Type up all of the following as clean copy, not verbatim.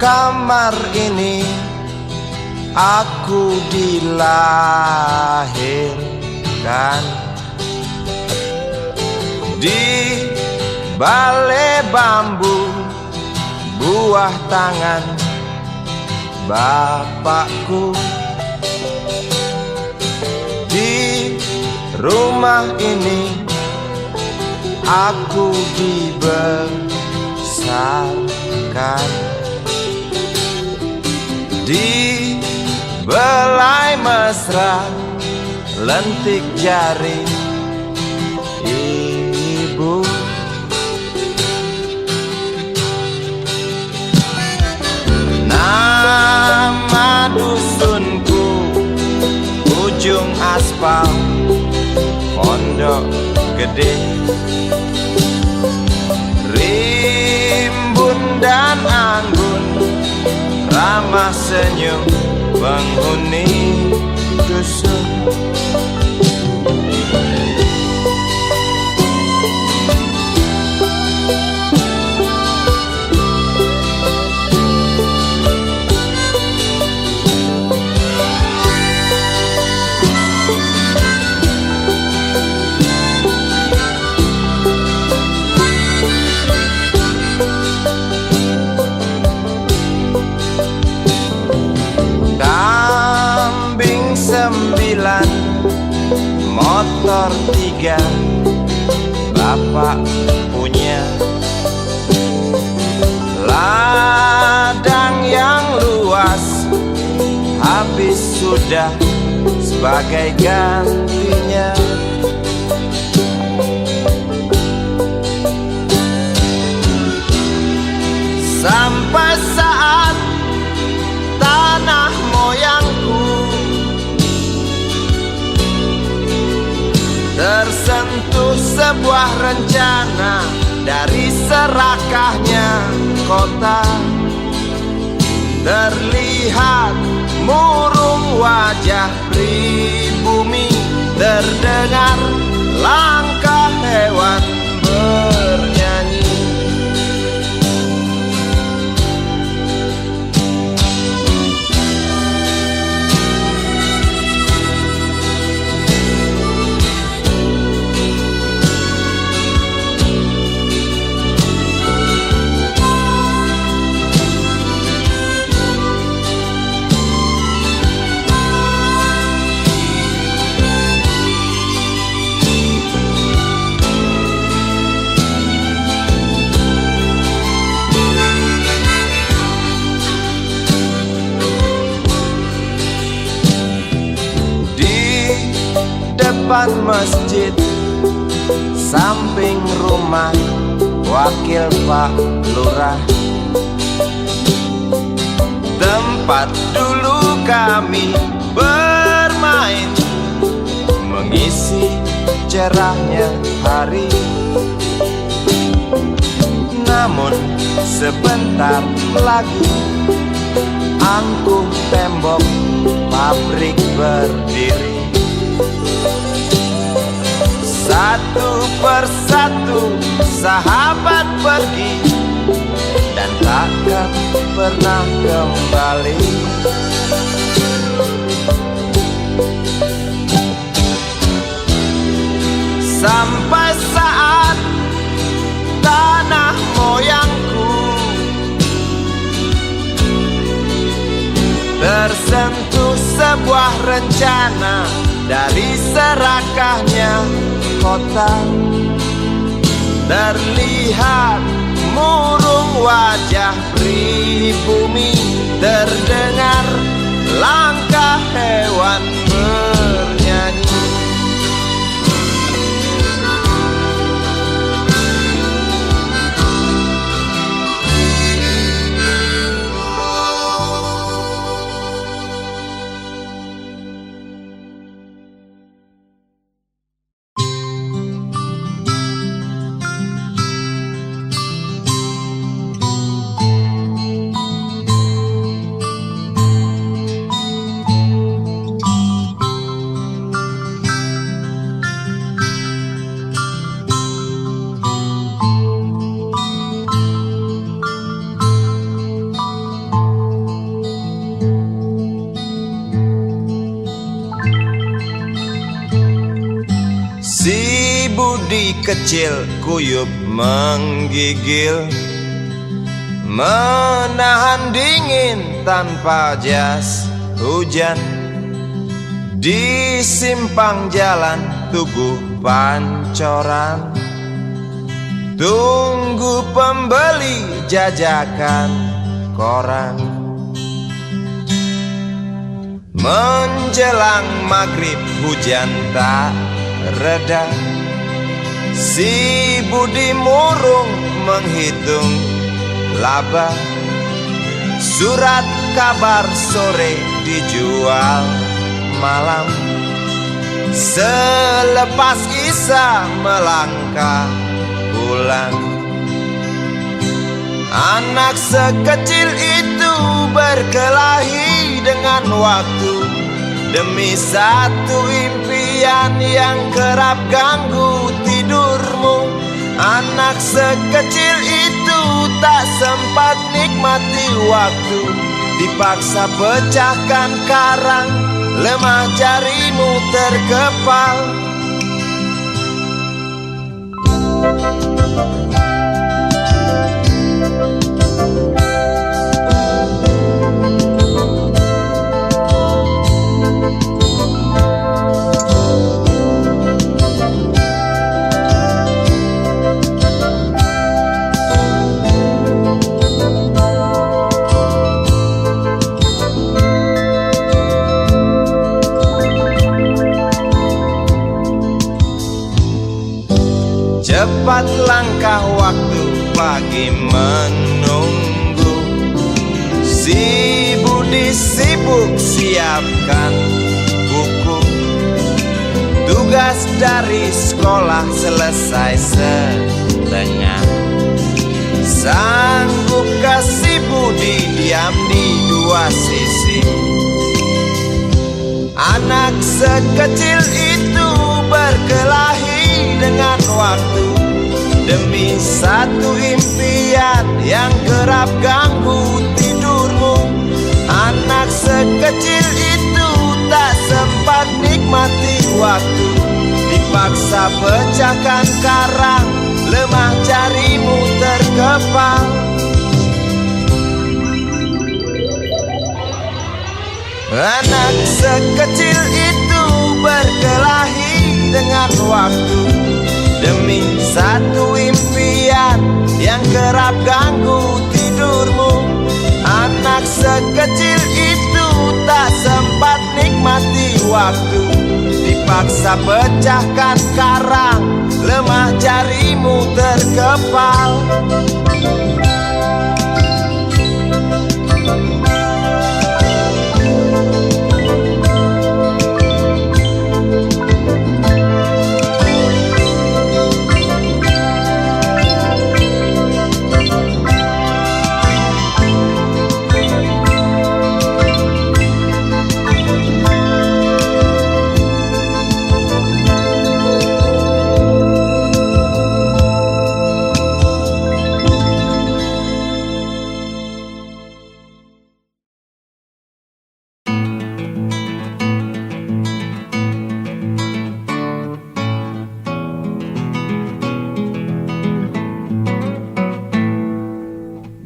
kamar ini aku dilahirkan. Di balai bambu buah tangan bapakku. Di rumah ini aku dibesarkan. Di belai mesra lentik jari ibu. Nama dusunku ujung aspal Pondok Gede. Rimbun dan anggun ramah senyum penghuni dusun. Motor 3 bapak punya. Ladang yang luas habis sudah sebagai gantinya. Sampai saat tanah moyangku tersentuh sebuah rencana dari serakahnya kota. Terlihat murung wajah pribumi, terdengar langkah hewan bernyanyi. Depan masjid samping rumah wakil Pak Lurah, tempat dulu kami bermain mengisi cerahnya hari. Namun sebentar lagi angkuh tembok pabrik berdiri. Satu persatu sahabat pergi dan takkan pernah kembali. Sampai saat tanah moyangku tersentuh sebuah rencana dari serakahnya kota. Terlihat murung wajah pribumi, terdengar langkah hewan bernyanyi. kecil kuyup menggigil, menahan dingin tanpa jas hujan. Di simpang jalan Tugu Pancoran, tunggu pembeli jajakan koran. Menjelang maghrib hujan tak reda, si Budi murung menghitung laba. Surat kabar sore dijual malam. Selepas Isya melangkah pulang. Anak sekecil itu berkelahi dengan waktu demi satu impian yang kerap ganggu tidurmu. Anak sekecil itu tak sempat nikmati waktu, dipaksa pecahkan karang, lemah jarimu terkepal. Cepat langkah waktu pagi menunggu, si Budi sibuk siapkan buku. Tugas dari sekolah selesai setengah. Sanggupkah si Budi diam di dua sisi? Anak sekecil itu berkelahi dengan waktu demi satu impian yang kerap ganggu tidurmu. Anak sekecil itu tak sempat nikmati waktu, dipaksa pecahkan karang, lemah jarimu terkepal. Anak sekecil itu berkelahi dengan waktu demi satu impian yang kerap ganggu tidurmu. Anak sekecil itu tak sempat nikmati waktu, dipaksa pecahkan karang, lemah jarimu terkepal.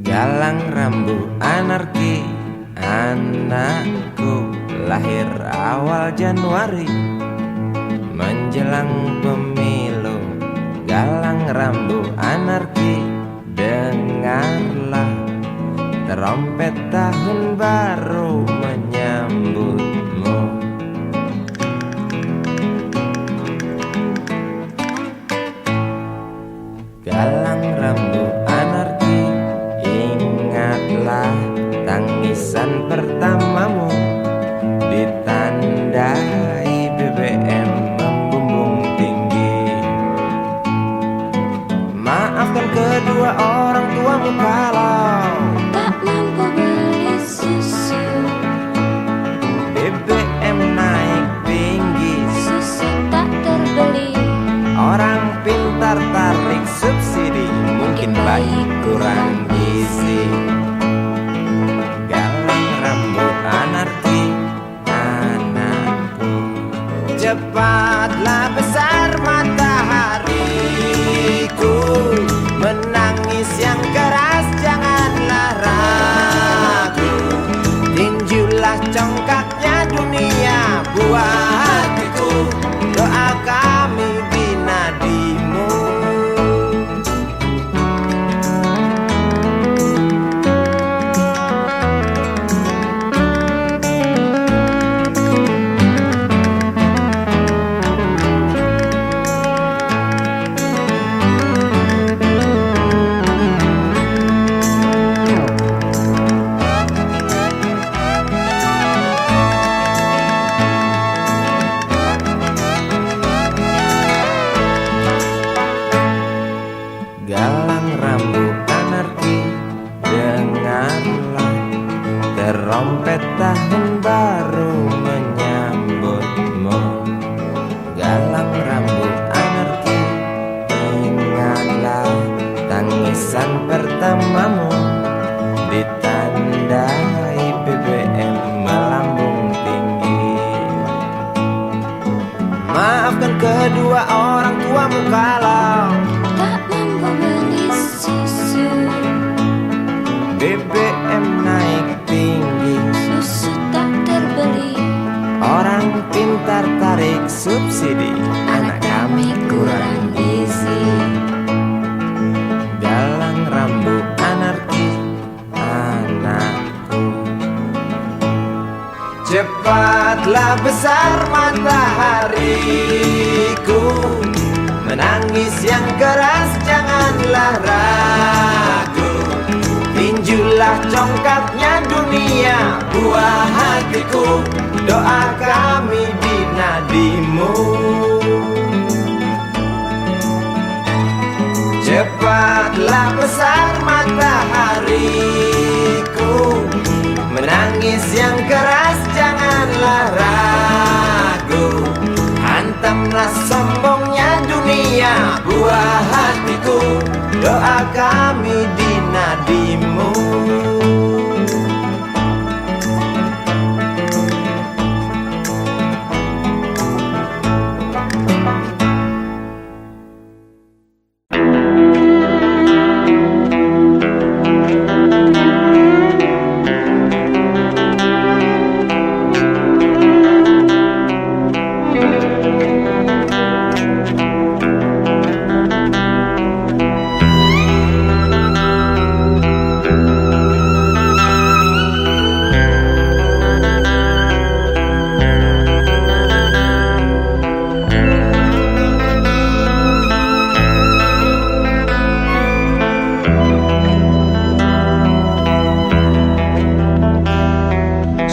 Galang rambu anarki, anakku lahir awal Januari menjelang pemilu. Galang rambu anarki, dengarlah trompet tahun baru menyambutmu. Galang rambu anarki, ingatlah tangisan pertamamu, ditandai BBM membumbung tinggi. Maafkan kedua orang tuamu kalau tak mampu beli susu. BBM naik tinggi, Susu tak terbeli. orang pintar tarik subsidi, mungkin baik kurang gizi. Galang rambu anarki, anakku, cepatlah besar matahari. Terompet tahun baru menyambutmu, galang rambut anarki. Ingatlah tangisan pertamamu, ditandai BBM melambung tinggi. Maafkan kedua orang tuamu kalau tak mampu beli susu. BBM naik tinggi, Susu tak terbeli. orang pintar tarik subsidi, anak kami kurang gizi. Galang rambut anarki, anakku. Cepatlah besar matahariku, menangis yang keras janganlah ragu. Tinjulah congkaknya dunia, buah hatiku. Doa kami di nadimu. Cepatlah besar matahariku, menangis yang keras janganlah ragu. Hantamlah sombongnya dunia, buah hatiku. Doa kami di nadimu.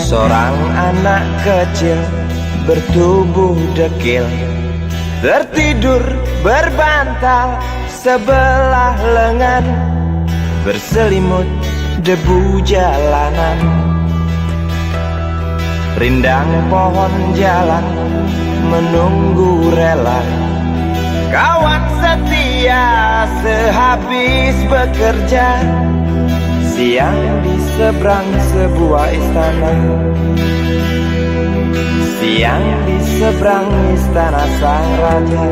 Seorang anak kecil bertubuh dekil, tertidur berbantal sebelah lengan, berselimut debu jalanan. Rindang pohon jalan menunggu rela, kawan setia sehabis bekerja. Siang di seberang sebuah istana, siang di seberang istana sang raja.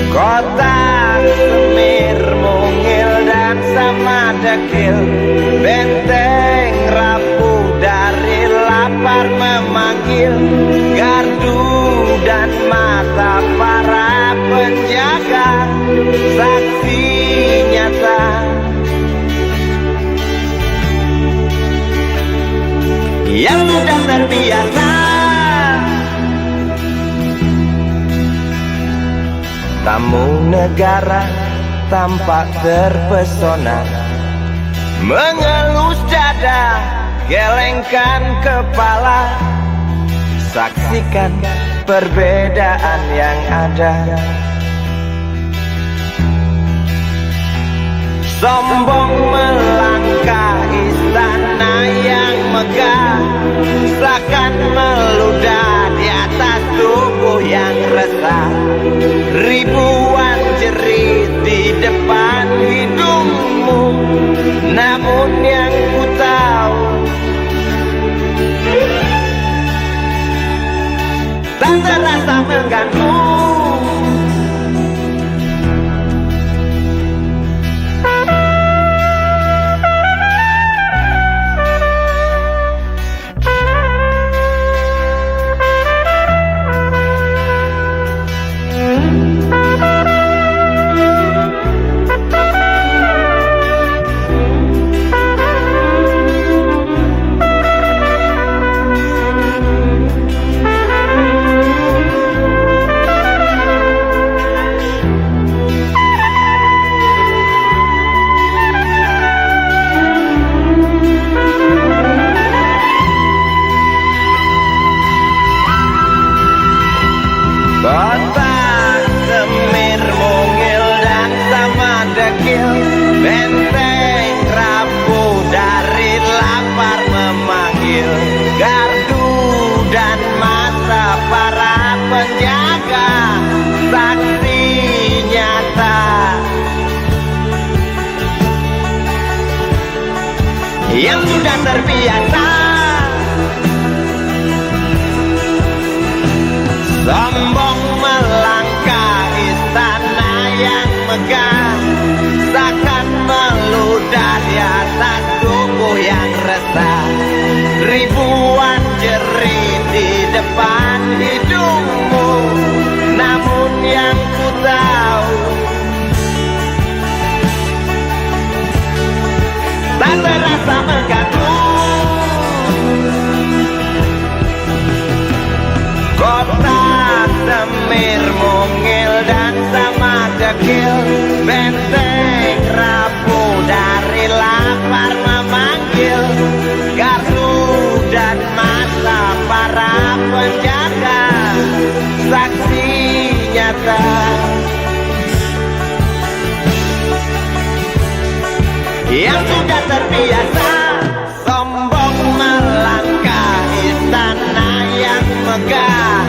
Kota Semir, Mungil dan Samadekil, benteng rapuh dari lapar memanggil. Gardu dan mata para penjaga, saksi nyata yang sudah terbiasa. Tamu negara tampak terpesona, mengelus dada, gelengkan kepala. Saksikan perbedaan yang ada. Sombong melangkah istana yang megah, seakan meludah di atas tubuh yang resah. Ribuan jerit di depan hidungmu, namun yang ku tahu tak terasa mengganggu. Kota Semir, Mungil dan Samadekil, benteng yang sudah terbiasa sombong melangkah istana yang megah, seakan meludah di atas tubuh yang resah. Ribuan jerit di depan hidungmu, namun yang ku tahu tak terasa mengganggu. Kota Semir mungil dan sama dekil, benteng rapuh dari lapar memanggil. Gardu dan mata para penjaga, saksi nyata yang sudah terbiasa sombong melangkah istana yang megah,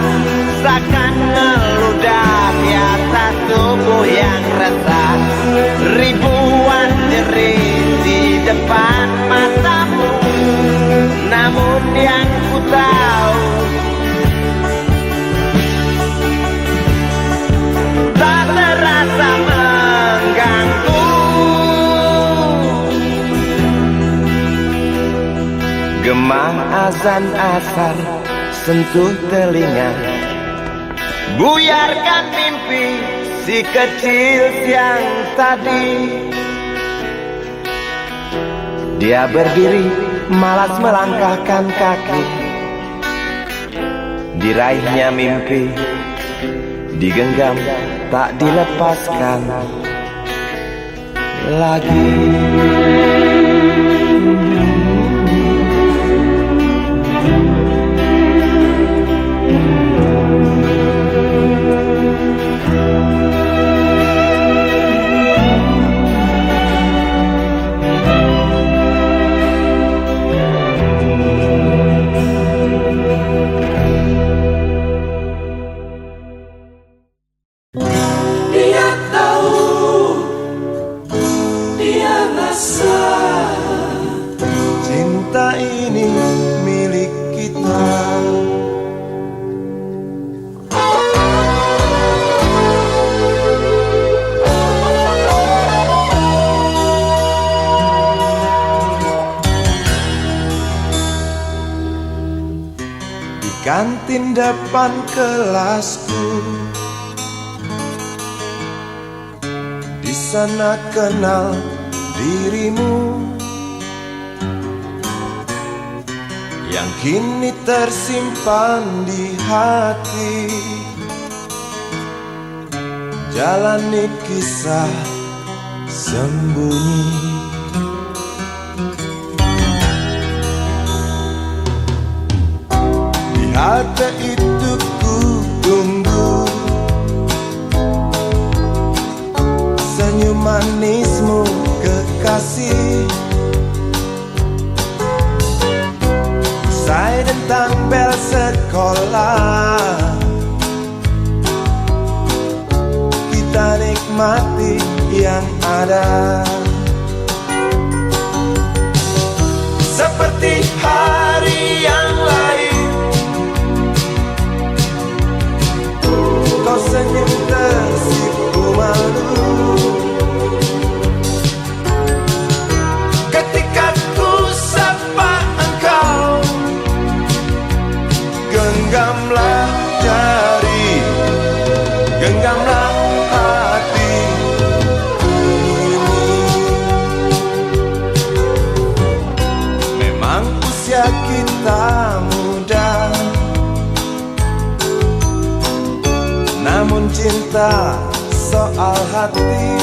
seakan meludah di atas tubuh yang resah. Ribuan jerit di depan matamu, namun yang ku tahu tak terasa mengganggu. Gemah azan asar sentuh telinga, buyarkan mimpi si kecil siang tadi. dia berdiri malas melangkahkan kaki. Diraihnya mimpi, digenggam tak dilepaskan lagi. Cinta ini milik kita. Di kantin depan kelasku, di sana kenal dirimu yang kini tersimpan di hati. Jalani kisah sembunyi, di halte itu ku tunggu senyum manismu kekasih. Usai tentang bel sekolah, kita nikmati yang ada. Seperti hari yang lain, kau senyum tersipu malu ketika ku sapa engkau. Genggamlah jari, genggamlah hati ini. Memang usia kita muda, namun cinta soal hati.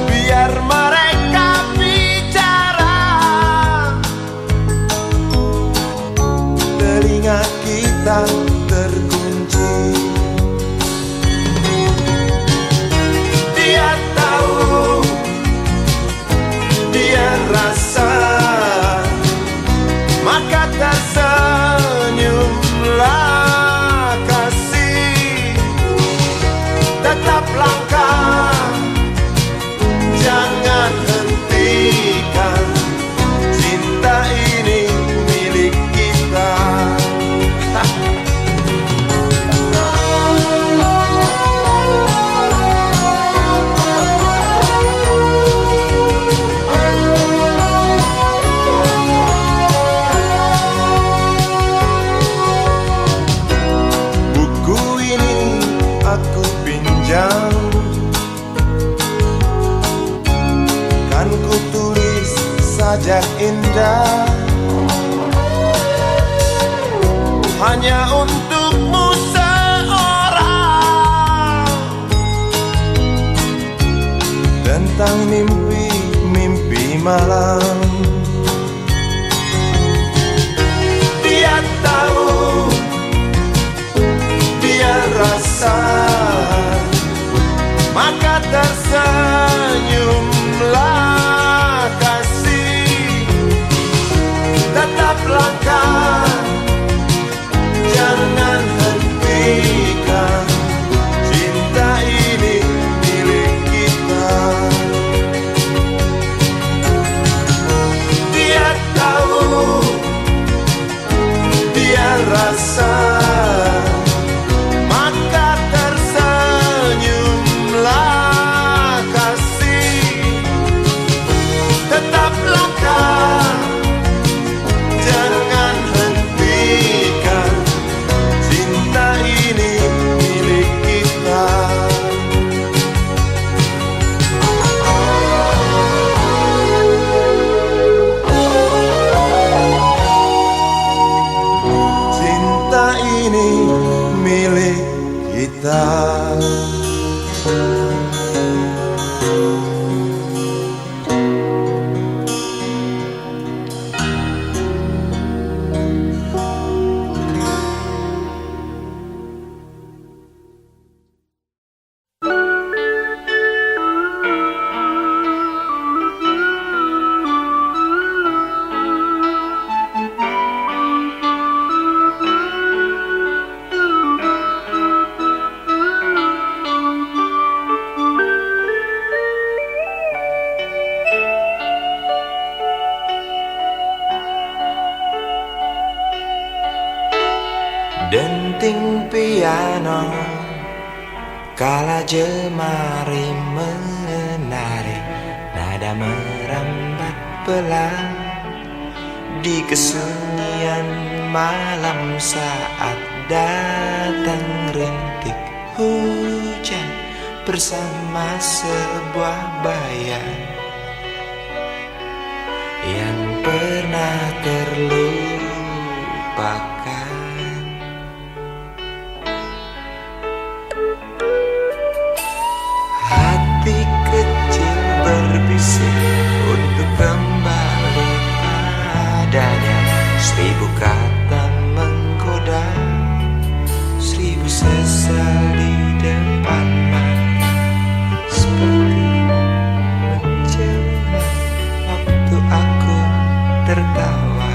Biar mereka bicara, telinga kita terkunci. Dia tahu, dia rasa, maka tersenyumlah kasih. panjang kan ku tulis sajak indah hanya untukmu seorang, tentang mimpi-mimpi malam. Dia tahu, dia rasa, maka tersenyumlah kasih. Tetap langkah, jangan hentikan, cinta ini milik kita. Dia tahu, dia rasa, maka tersenyumlah kasih. Tetap langkah, jangan hentikan, cinta ini milik kita. Cinta ini milik kita. Denting piano kala jemari menari, nada merambat pelan di kesunyian malam saat datang rintik hujan bersama sebuah bayang yang pernah terlupakan. Hati kecil berbisik untuk kembali padanya. 1000 kata menggoda, 1000 sesal di depan mata, seperti menjelma waktu aku tertawa.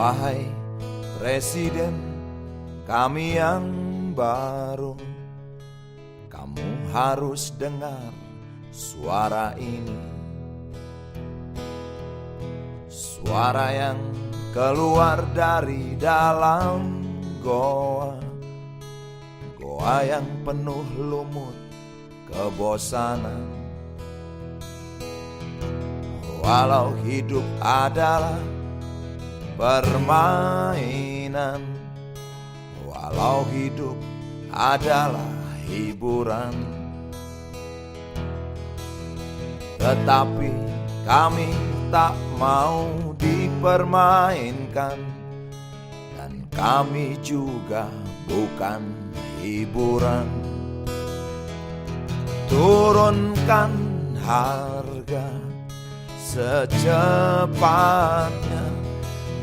Wahai Presiden kami yang baru, kamu harus dengar suara ini. Suara yang keluar dari dalam goa, goa yang penuh lumut kebosanan. Walau hidup adalah permainan, walau hidup adalah hiburan, tetapi kami tak mau dipermainkan, dan kami juga bukan hiburan. Turunkan harga secepatnya,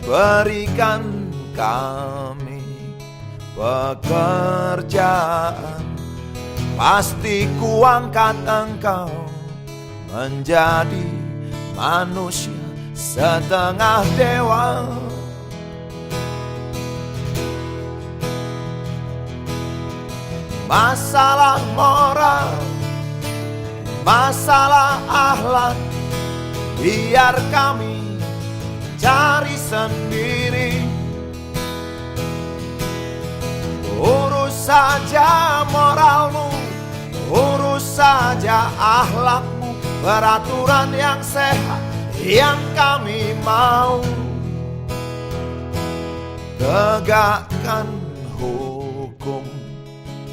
berikan kami pekerjaan, pasti kuangkat engkau menjadi manusia setengah dewa. Masalah moral, masalah akhlak, biar kami cari sendiri. Urus saja moralmu, urus saja akhlakmu, peraturan yang sehat yang kami mau. Tegakkan hukum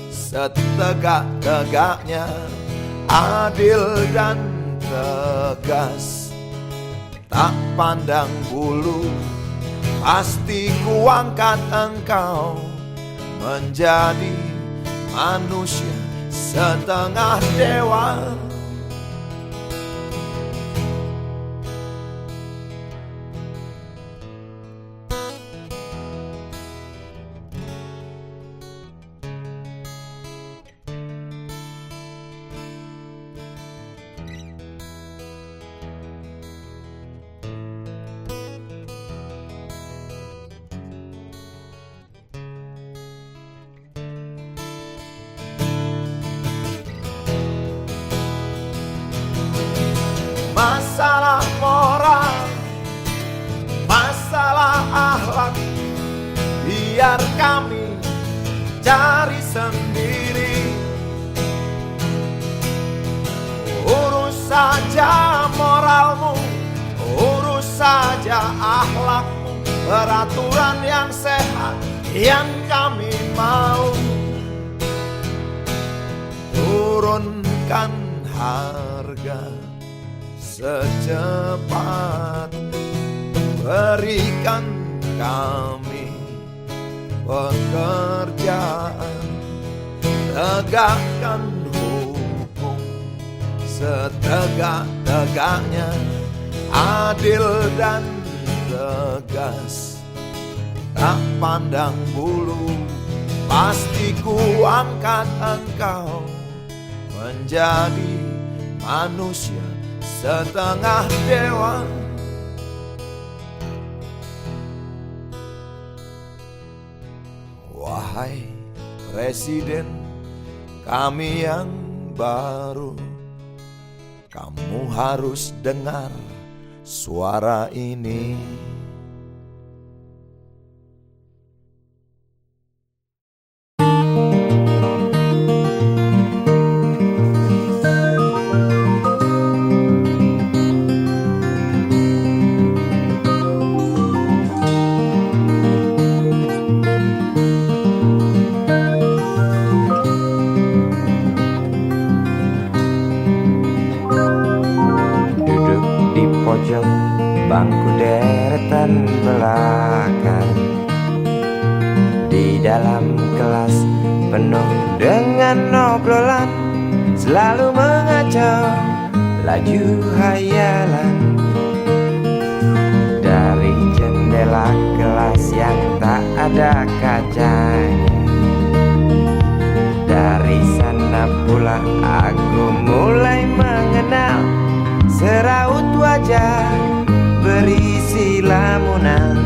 setegak-tegaknya, adil dan tegas, tak pandang bulu, pasti kuangkat engkau menjadi manusia setengah dewa. Masalah moral, masalah akhlak, biar kami cari sendiri. Urus saja moralmu, urus saja akhlakmu, peraturan yang sehat yang kami mau. Turunkan harga secepat, berikan kami pekerjaan, tegakkan hukum setegak-tegaknya, adil dan tegas, tak pandang bulu, pasti kuangkat engkau menjadi manusia setengah dewa. Wahai Presiden kami yang baru, kamu harus dengar suara ini. Pojok bangku deretan belakang, di dalam kelas penuh dengan obrolan, selalu mengacau laju hayalan. Dari jendela kelas yang tak ada kacanya, dari sana pula aku mulai mengenal seraut wajah berisi lamunan.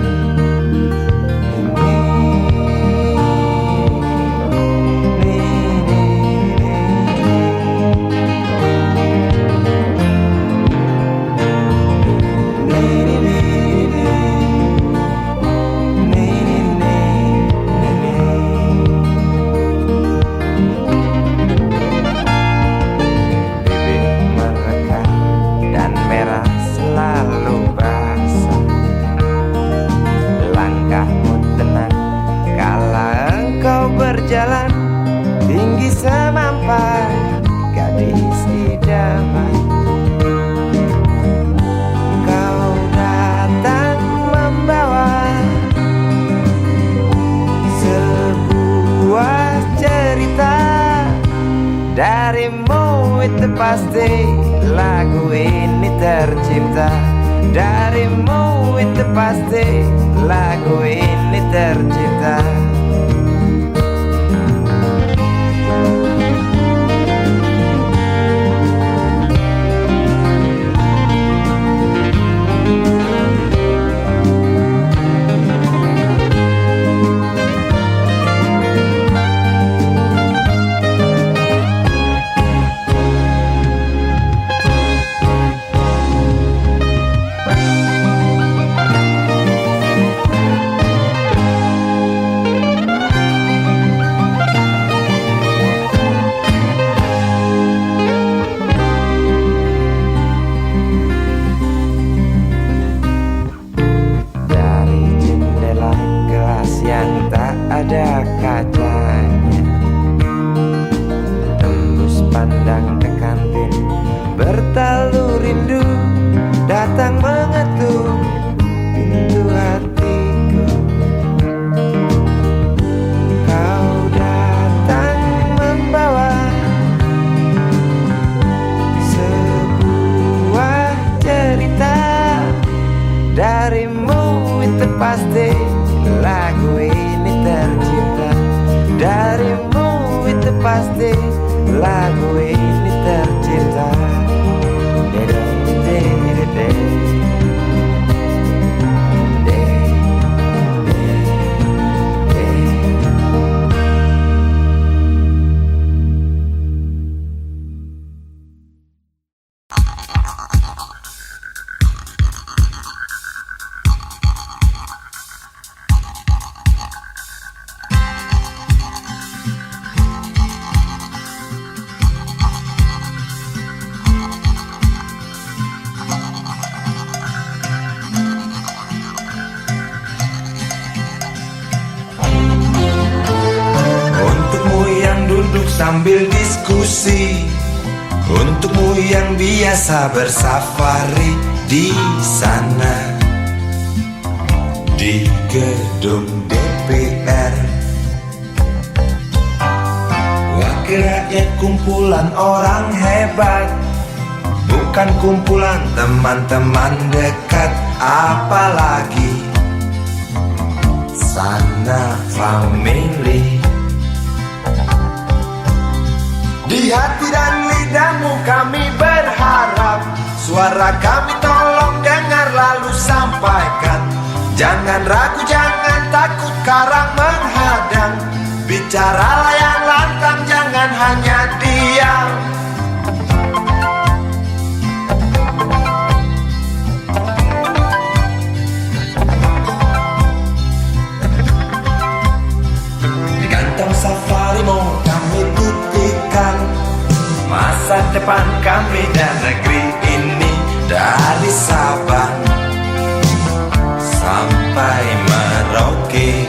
Darimu itu pasti lagu ini tercipta. Darimu itu pasti lagu ini tercipta. Ada kacanya, tembus pandang ke kantin, bertalu rindu datang mengetuk pintu hatiku. Kau datang membawa sebuah cerita. Darimu itu pasti lagu ini tercipta. Darimu itu pasti lagu ini tercipta. Sambil diskusi, untukmu yang biasa bersafari di sana, di gedung DPR. Wakil rakyat kumpulan orang hebat, bukan kumpulan teman-teman dekat. Apalagi sana family. Di hati dan lidahmu kami berharap, suara kami tolong dengar lalu sampaikan. Jangan ragu, jangan takut karang menghadang. Bicaralah yang lantang, jangan hanya diam. Di kantong safarimu kami titipkan masa depan kami dan negeri ini, dari Sabang sampai Merauke.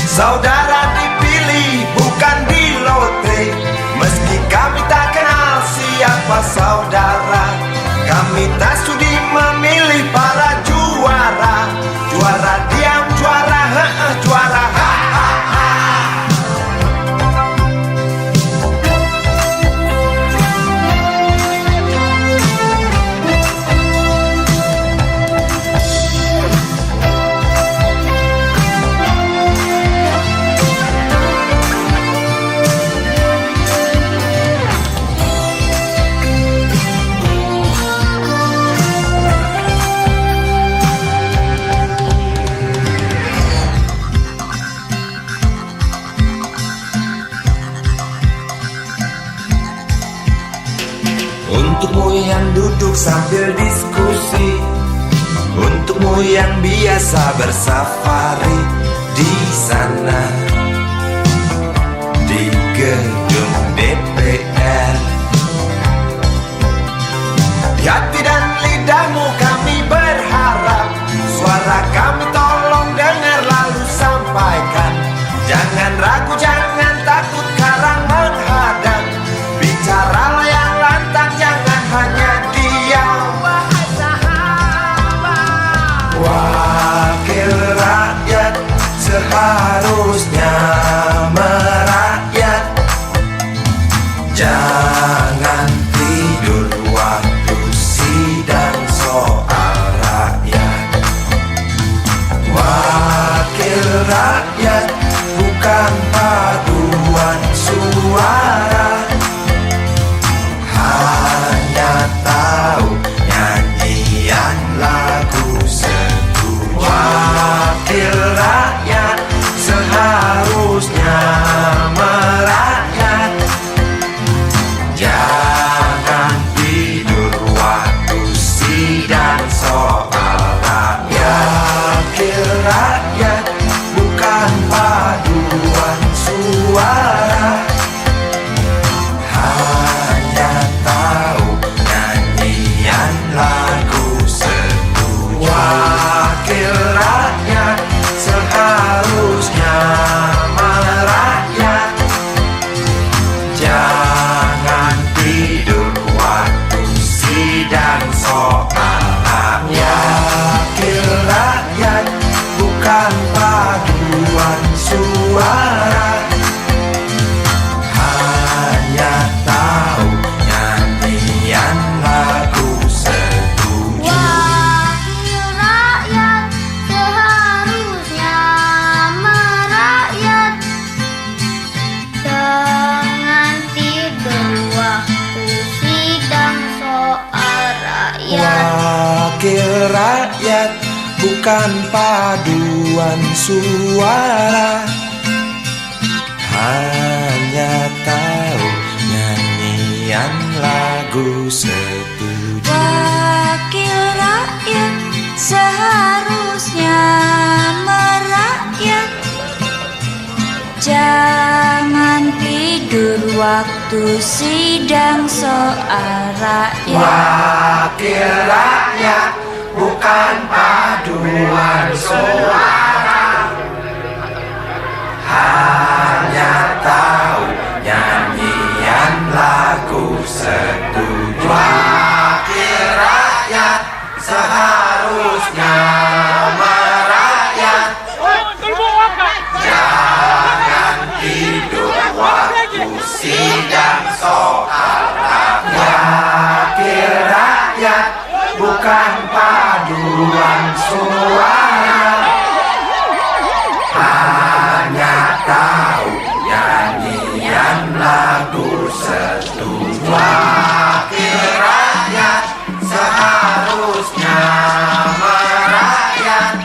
Saudara dipilih bukan di lotre, meski kami tak kenal siapa saudara. Kami tak sudi memilih para juara. Juara diam, juara juara untukmu yang duduk sambil diskusi, untukmu yang biasa bersafari di sana, di gedung DPR. Di hati dan lidahmu kami berharap, suara kami tolong dengar lalu sampaikan. Jangan ragu, jangan takut karang menghadang. Bicaralah yang lantang, jangan hanya diam. Wahai sahabat, wakil rakyat seharusnya Jangan tidur waktu sidang soal rakyat. Wakil rakyat bukan paduan suara, hanya tahu nyanyian lagu setuju. Wakil rakyat seharusnya merakyat. Jangan tidur waktu sidang soal rakyat. Wakil rakyat bukan paduan suara, hanya tahu nyanyian lagu setuju. Wakil rakyat seharusnya merakyat. Jangan tidur waktu sidang soal rakyat. Wakil rakyat bukan paduan suara, hanya tahu nyanyian lagu setuju. Wakil rakyat seharusnya merakyat. Jangan tidur waktu sidang soal rakyat. Wakil rakyat bukan paduan suara, hanya tahu nyanyian lagu setuju. Wakil rakyat seharusnya merakyat. Jangan tidur waktu sidang soal rakyat. Wakil rakyat bukan paduan suara, hanya tahu nyanyian lagu setuju. Wakil rakyat seharusnya merakyat. Jangan tidur waktu sidang soal rakyat. Wakil rakyat bukan paduan suara, hanya tahu nyanyian lagu setuju. Wakil rakyat seharusnya merakyat.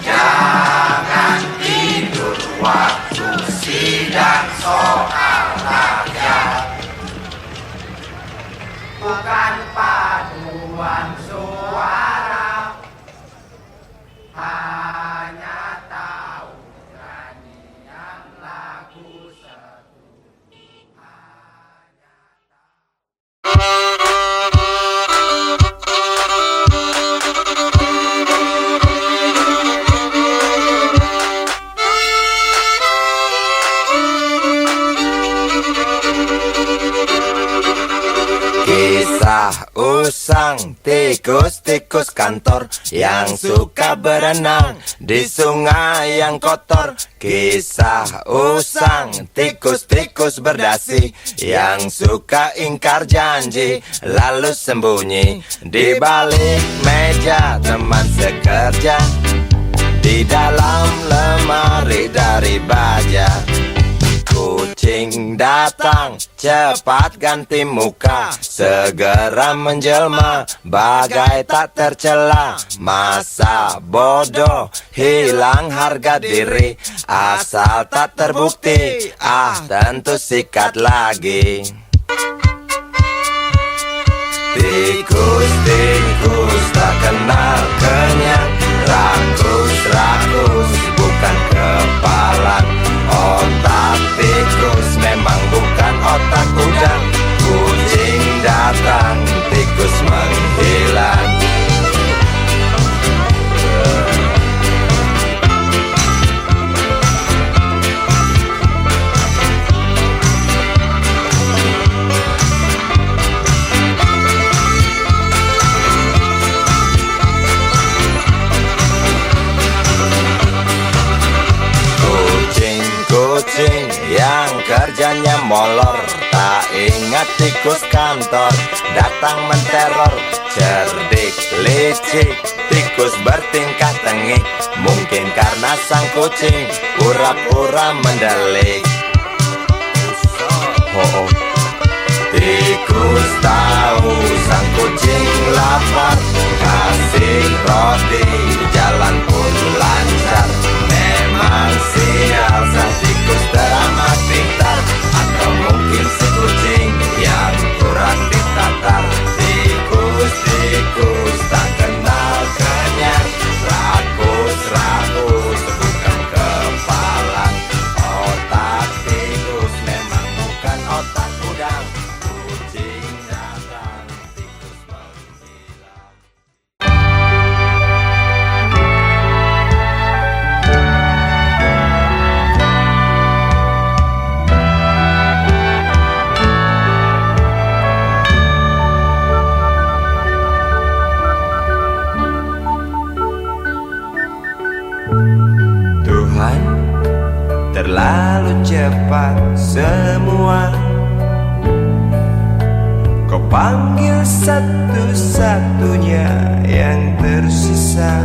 Jangan tidur waktu sidang soal rakyat. Bukan paduan suara, hanya tahu nyanyian lagu setuju. Kisah usang tikus-tikus kantor yang suka berenang di sungai yang kotor. Kisah usang tikus-tikus berdasi yang suka ingkar janji lalu sembunyi di balik meja teman sekerja, di dalam lemari dari baja. Kucing datang, cepat ganti muka, segera menjelma, bagai tak tercela. Masa bodoh, hilang harga diri, asal tak terbukti, tentu sikat lagi. Tikus-tikus tak kenal kenyang, rakus-rakus bukan kepalang. Otak tikus memang bukan otak udang. Kucing datang, tikus menghilang. Kucing yang kerjanya molor, ingat tikus kantor datang menteror. Cerdik, licik, tikus bertingkah tengik. Mungkin karena sang kucing pura-pura mendelik. Oh. Tikus tahu sang kucing lapar, kasih roti, jalan pun lancar. Memang sial sang tikus teramat pintar, atau mungkin si kucing yang kurang ditatar. Tikus tak kenal kenyang, rakus bukan kepalang. Otak tikus memang bukan otak udang. Kucing datang, tikus menghilang. Tuhan, terlalu cepat semua. Kau panggil satu-satunya yang tersisa,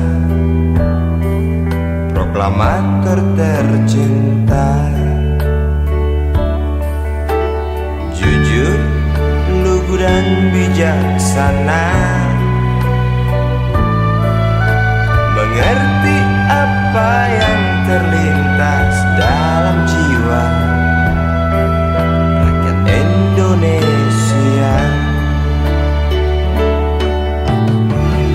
proklamator tercinta. Jujur, lugu dan bijaksana, mengerti apa yang terlintas dalam jiwa rakyat Indonesia.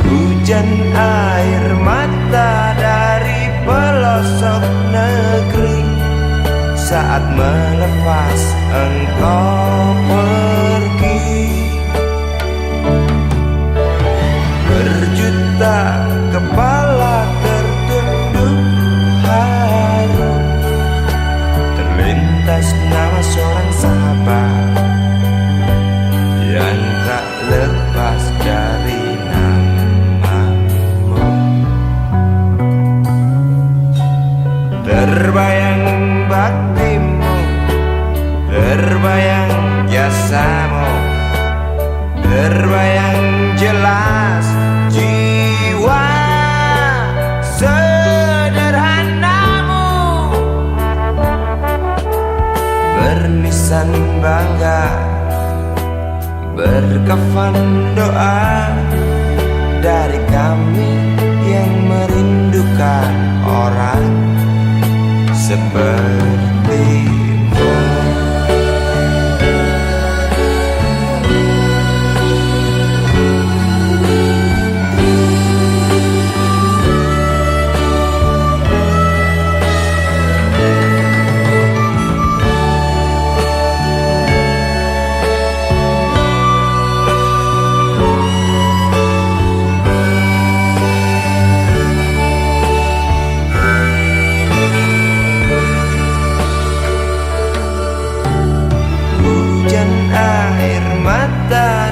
Hujan air mata dari pelosok negeri saat melepas engkau pergi. Berjuta kepala tertunduk haru, terlintas nama seorang sahabat yang tak lepas dari namamu. Terbayang baktimu, terbayang jasamu, terbayang jelas jiwa sederhanamu. Bernisan bangga, berkafan doa dari kami yang merindukan orang sepertimu.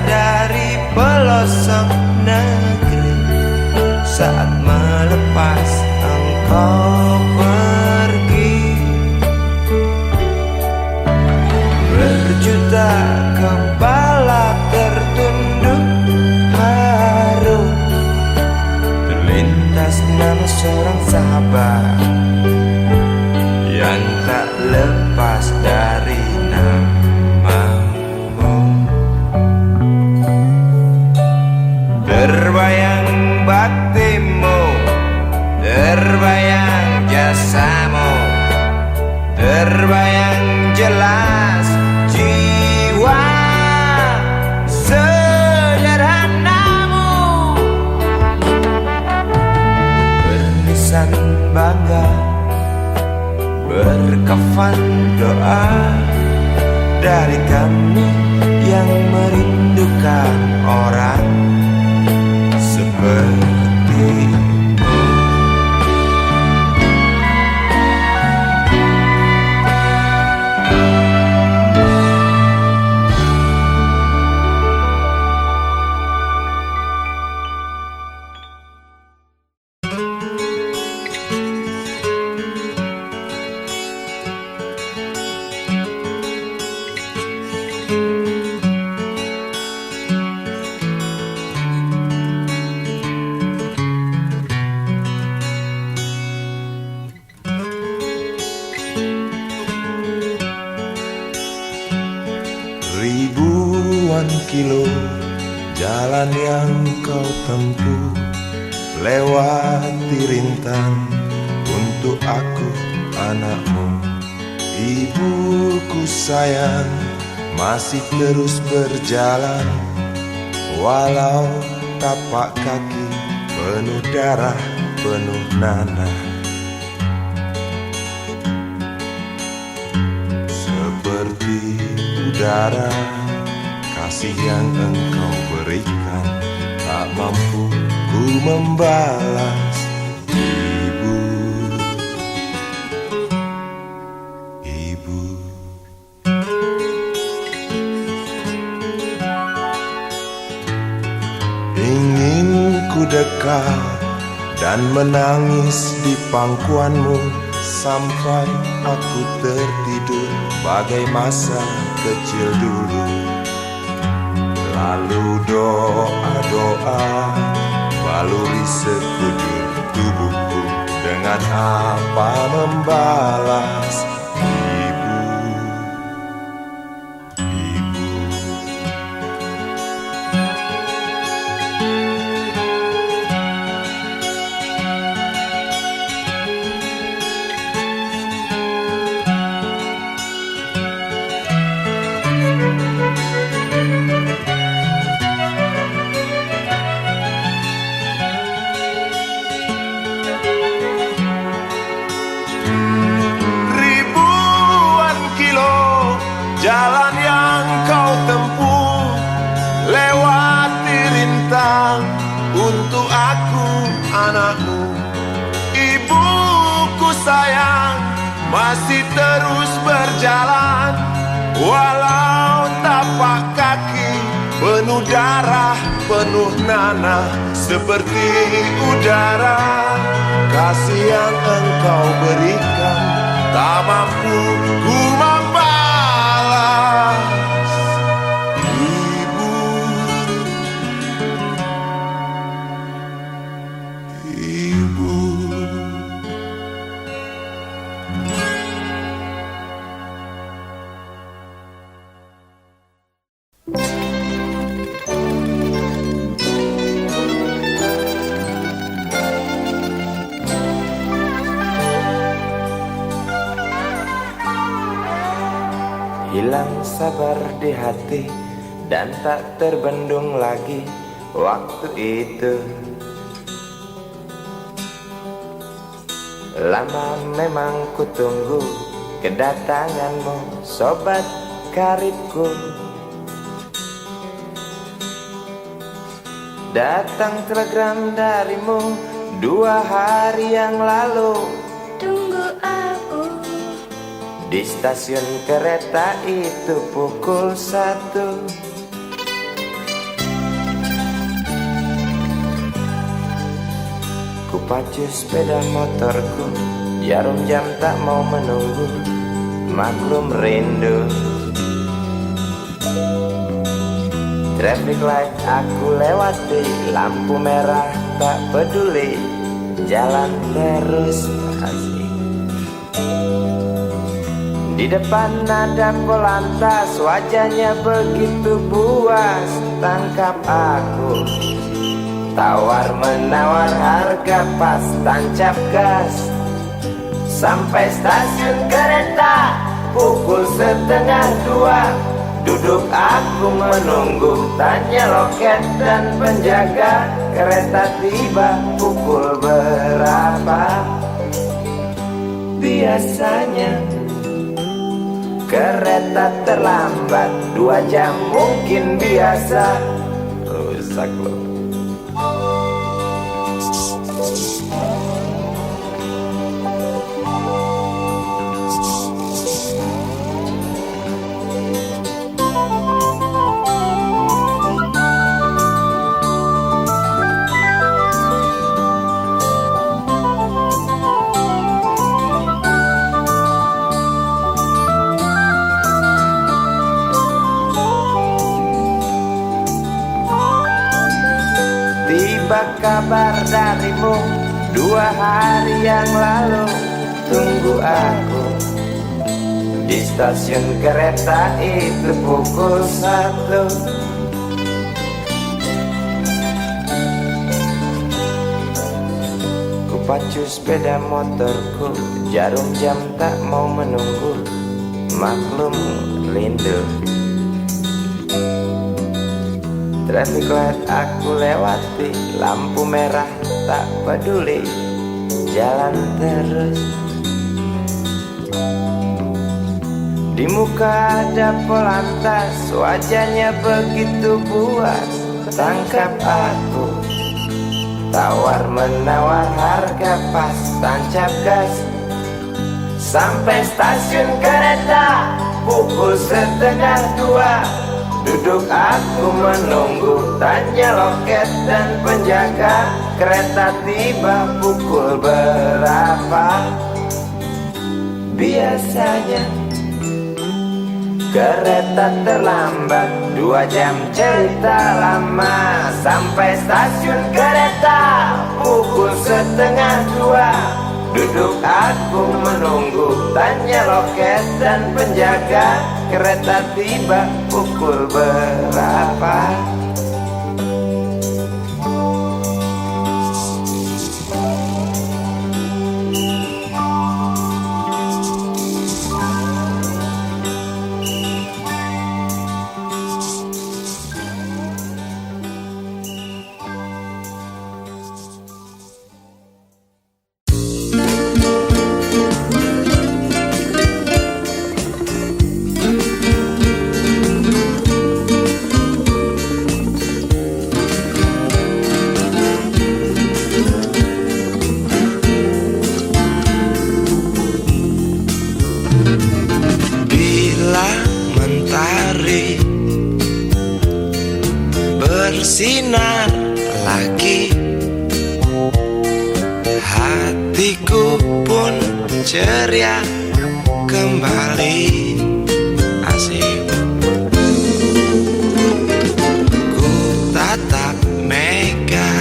Dari pelosok negeri saat melepas engkau pergi. Berjuta kepala tertunduk haru, terlintas nama seorang sahabat yang tak lepas dari namamu. Terbayang baktimu, terbayang jasamu, terbayang jelas jiwa sederhanamu. Bernisan bangga, berkafan doa dari kami yang merindukan orang sepertimu. Ribuan kilo jalan yang kau tempuh, lewati rintang untuk aku anakmu. Ibuku sayang masih terus berjalan, walau tapak kaki penuh darah, penuh nanah. Seperti udara, kasih yang engkau berikan tak mampu ku membalas. Ibu, ibu. Ingin ku dekat dan menangis di pangkuanmu sampai aku tertidur bagai masa kecil dulu. Lalu doa-doa baluri sekujur tubuhku, dengan apa membalas. Ibu, ibu. Jalan yang kau tempuh, lewati rintang untuk aku anakmu. Ibuku sayang masih terus berjalan, walau tapak kaki penuh darah, penuh nanah. Seperti udara, kasih yang engkau berikan tak mampu ku membalas. Ibu, ibu. Hilang sabar di hati dan tak terbendung lagi waktu itu. Lama memang ku tunggu kedatanganmu, sobat karibku. Datang telegram darimu 2 hari yang lalu. Tunggu aku Di stasiun kereta itu pukul 1. Ku pacu sepeda motorku, jarum jam tak mau menunggu, maklum rindu. Traffic light aku lewati, lampu merah tak peduli, jalan terus asik. Di depan ada polantas, wajahnya begitu buas, tangkap aku. Tawar menawar harga pas, tancap gas. Sampai stasiun kereta pukul 1:30. Duduk aku menunggu, tanya loket dan penjaga, kereta tiba pukul berapa. Biasanya kereta terlambat 2 jam mungkin biasa. Rusak loh. Tiba kabar darimu 2 hari yang lalu. Tunggu aku Di stasiun kereta itu pukul 1. Ku pacu sepeda motorku, jarum jam tak mau menunggu. Maklum rindu. Traffic light aku lewati, lampu merah tak peduli, jalan terus. Di muka ada polantas, wajahnya begitu puas. Tangkap aku, tawar menawar harga pas, tancap gas. Sampai stasiun kereta pukul 1:30. Duduk aku menunggu, tanya loket dan penjaga. Kereta tiba pukul berapa? Biasanya kereta terlambat 2 jam, cerita lama. Sampai stasiun kereta pukul 1:30. Duduk aku menunggu, tanya loket dan penjaga. Kereta tiba pukul berapa? Bersinar lagi, hatiku pun ceria kembali. Asik. Ku tatap mega,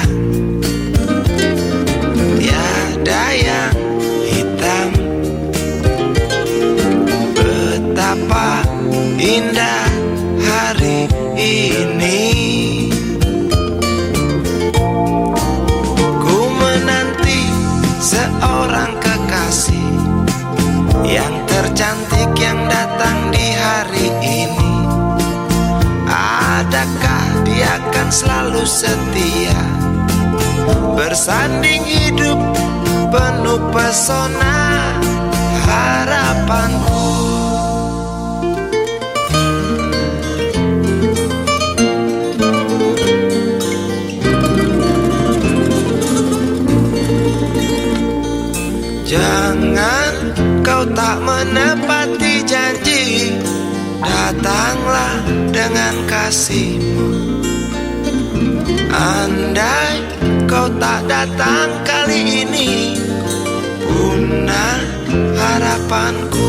tiada yang hitam. Betapa indah hari ini. Seorang kekasih yang tercantik yang datang di hari ini. Adakah dia akan selalu setia, bersanding hidup penuh pesona harapanku. Jangan kau tak menepati janji, datanglah dengan kasihmu. Andai kau tak datang kali ini, punah harapanku.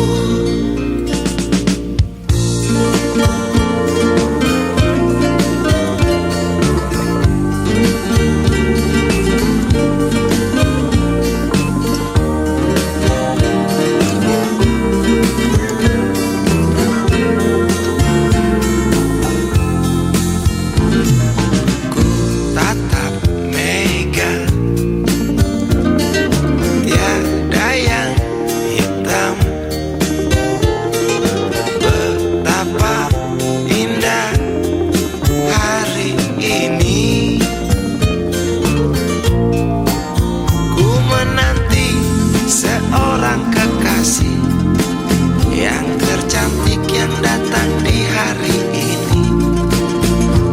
Yang tercantik yang datang di hari ini.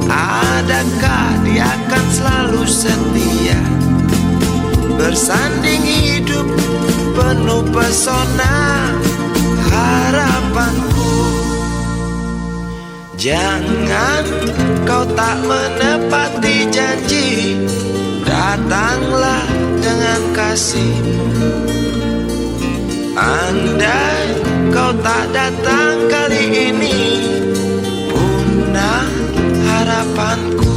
Adakah dia akan selalu setia, bersanding hidup penuh pesona harapanku. Jangan kau tak menepati janji, datanglah dengan kasihmu. Andai kau tak datang kali ini, punah harapanku.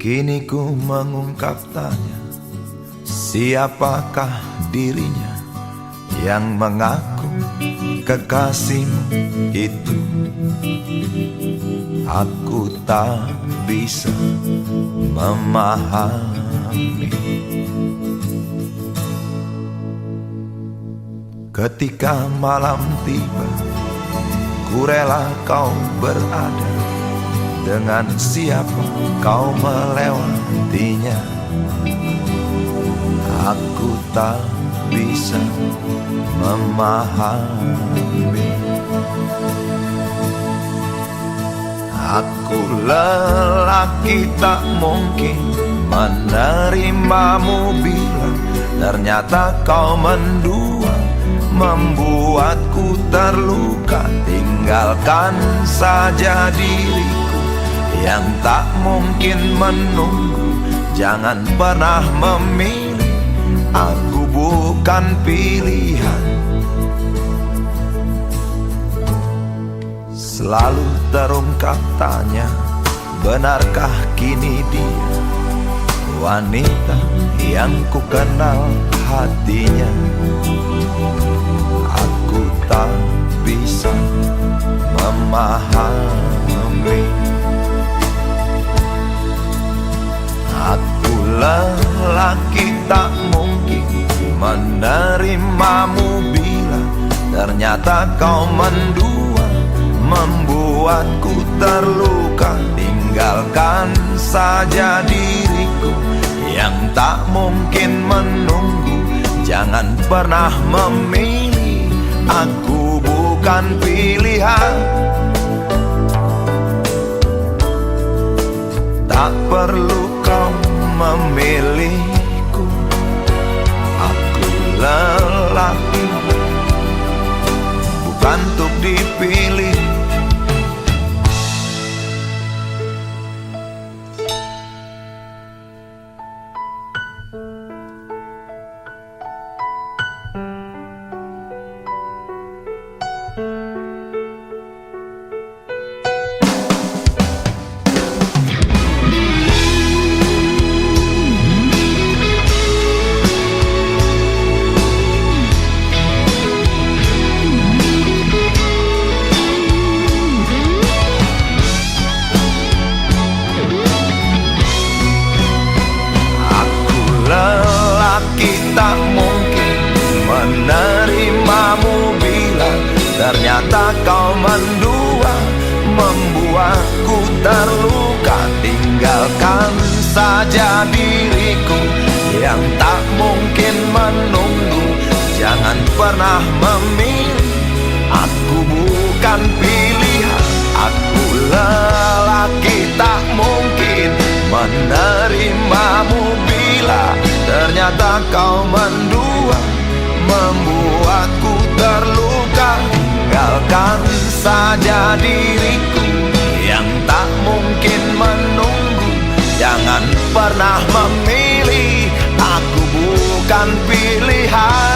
Kini ku mengungkap tanya, siapakah dirinya yang mengaku kekasihmu itu? Aku tak bisa memahami. Ketika malam tiba, ku rela kau berada. Dengan siapa kau melewatinya? Aku tak bisa memahami. Aku lelaki tak mungkin menerimamu bila ternyata kau mendua, membuatku terluka. Tinggalkan saja diriku yang tak mungkin menunggu. Jangan pernah memilih, aku bukan pilihan. Selalu terungkap tanya, benarkah kini dia wanita yang ku kenal hatinya? Aku tak bisa memahami. Aku lelaki tak mungkin menerimamu bila ternyata kau mendua, membuatku terluka. Tinggalkan saja diriku yang tak mungkin menunggu. Jangan pernah memilih, aku bukan pilihan. Tak perlu kau memilihku, aku lelaki bukan untuk dipilih. Tak mungkin menerimamu bila ternyata kau mendua, membuatku terluka. Tinggalkan saja diriku yang tak mungkin menunggu. Jangan pernah memilih, aku bukan pilihan. Aku lelaki tak mungkin menerimamu bila ternyata kau mendua, membuatku terluka. Tinggalkan saja diriku yang tak mungkin menunggu. Jangan pernah memilih, aku bukan pilihan.